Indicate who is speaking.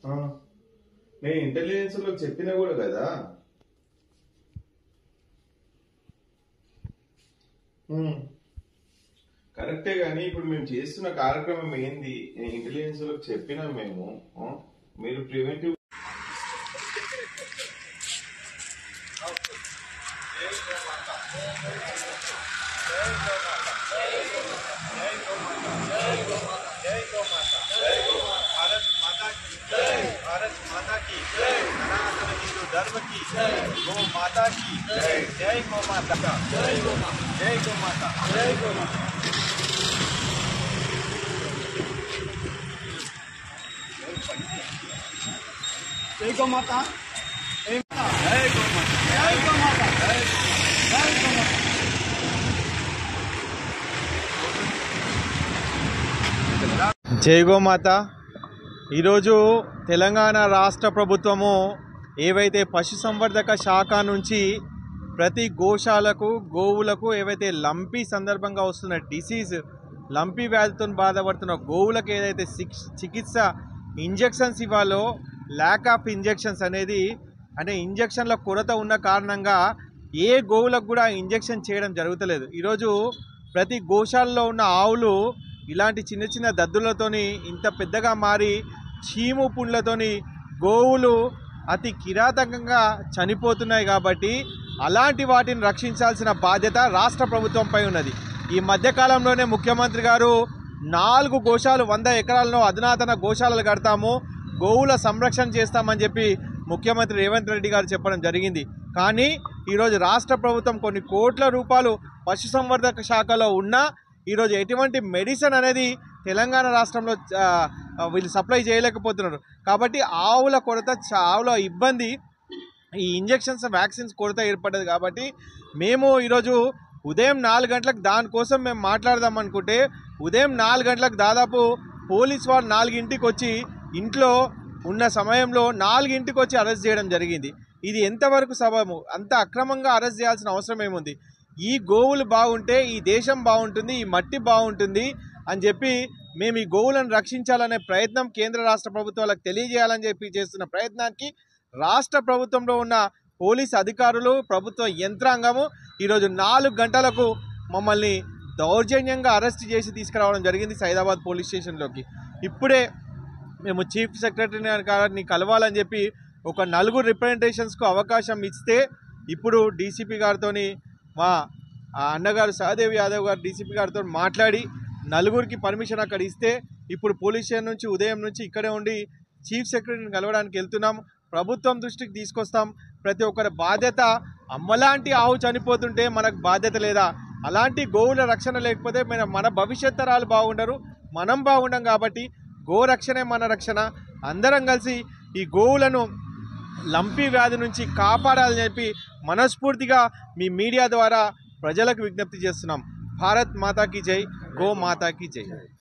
Speaker 1: ఆ, నేను ఇంటెలిజెన్స్ లో చెప్పినా కూడా కదా. కరెక్టే గానీ ఇప్పుడు మేము చేస్తున్న కార్యక్రమం ఏంది? ఇంటెలిజెన్స్ లో చెప్పినా మేము మీరు ప్రివెంటివ్
Speaker 2: भारत माता की सनातन हिंदू धर्म की गौ माता की जय गौ माता जय गौ माता जय गौ माता जय गौ माता जय गौ माता जय गौ माता जय गौ माता जय गौ माता।
Speaker 3: జై గోమాత. ఈరోజు తెలంగాణ రాష్ట్ర ప్రభుత్వము ఏవైతే పశుసంవర్ధక శాఖ నుంచి ప్రతి గోశాలకు గోవులకు ఏవైతే లంపీ సందర్భంగా వస్తున్న డిసీజ్ లంపీ వ్యాధితో బాధపడుతున్న గోవులకు ఏదైతే చికిత్స ఇంజెక్షన్స్ ఇవ్వాలో ల్యాక్ ఆఫ్ ఇంజెక్షన్స్ అనేది అంటే ఇంజెక్షన్ల కొరత ఉన్న కారణంగా ఏ గోవులకు కూడా ఇంజెక్షన్ చేయడం జరుగుతలేదు. ఈరోజు ప్రతి గోశాలలో ఉన్న ఆవులు ఇలాంటి చిన్న చిన్న దద్దులతోని ఇంత పెద్దగా మారి చీము పుండ్లతోని గోవులు అతి కిరాతకంగా చనిపోతున్నాయి. కాబట్టి అలాంటి వాటిని రక్షించాల్సిన బాధ్యత రాష్ట్ర ప్రభుత్వంపై ఉన్నది. ఈ మధ్యకాలంలోనే ముఖ్యమంత్రి గారు 4 గోశాలు 100 ఎకరాలను అధునాతన గోశాలలు కడతాము, గోవుల సంరక్షణ చేస్తామని చెప్పి ముఖ్యమంత్రి రేవంత్ రెడ్డి గారు చెప్పడం జరిగింది. కానీ ఈరోజు రాష్ట్ర ప్రభుత్వం కొన్ని కోట్ల రూపాయలు పశుసంవర్ధక శాఖలో ఉన్నా ఈరోజు ఎటువంటి మెడిసిన్ అనేది తెలంగాణ రాష్ట్రంలో వీళ్ళు సప్లై చేయలేకపోతున్నారు. కాబట్టి ఆవుల కొరత, ఆవుల ఇబ్బంది, ఈ ఇంజెక్షన్స్ వ్యాక్సిన్స్ కొరత ఏర్పడ్డది. కాబట్టి మేము ఈరోజు ఉదయం 4 గంటలకు దానికోసం మేము మాట్లాడదాం అనుకుంటే ఉదయం 4 గంటలకు దాదాపు పోలీస్ వాళ్ళు 4ంటికి వచ్చి ఇంట్లో ఉన్న సమయంలో 4ంటికి వచ్చి అరెస్ట్ చేయడం జరిగింది. ఇది ఎంతవరకు సబబు? అంత అక్రమంగా అరెస్ట్ చేయాల్సిన అవసరం ఏముంది? ఈ గోవులు బాగుంటే ఈ దేశం బాగుంటుంది, ఈ మట్టి బాగుంటుంది అని చెప్పి మేము ఈ గోవులను రక్షించాలనే ప్రయత్నం కేంద్ర రాష్ట్ర ప్రభుత్వాలకు తెలియజేయాలని చెప్పి చేస్తున్న ప్రయత్నానికి రాష్ట్ర ప్రభుత్వంలో ఉన్న పోలీస్ అధికారులు, ప్రభుత్వ యంత్రాంగము ఈరోజు 4 గంటలకు మమ్మల్ని దౌర్జన్యంగా అరెస్ట్ చేసి తీసుకురావడం జరిగింది సైదాబాద్ పోలీస్ స్టేషన్లోకి. ఇప్పుడే మేము చీఫ్ సెక్రటరీ గారిని కలవాలని చెప్పి ఒక 4 రిప్రజెంటేషన్స్కు అవకాశం ఇస్తే ఇప్పుడు డీసీపీ గారితోని మా అన్నగారు సహదేవ్ యాదవ్ గారు డీసీపీ గారితో మాట్లాడి 4కి పర్మిషన్ అక్కడ ఇస్తే ఇప్పుడు పోలీస్ స్టేషన్ నుంచి ఉదయం నుంచి ఇక్కడే ఉండి చీఫ్ సెక్రటరీని కలవడానికి వెళ్తున్నాం. ప్రభుత్వం దృష్టికి తీసుకొస్తాం. ప్రతి ఒక్కరి బాధ్యత. అమ్మలాంటి ఆవు చనిపోతుంటే మనకు బాధ్యత లేదా? అలాంటి గోవుల రక్షణ లేకపోతే మన భవిష్యత్ తరాలు బాగుండరు, మనం బాగుండం. కాబట్టి గోరక్షణే మన రక్షణ. అందరం కలిసి ఈ గోవులను లంపీ వ్యాధి నుంచి కాపాడాలని చెప్పి మనస్ఫూర్తిగా మీ మీడియా ద్వారా ప్రజలకు విజ్ఞప్తి చేస్తున్నాం. భారత్ మాతాకి జై, గో మాతాకి జై.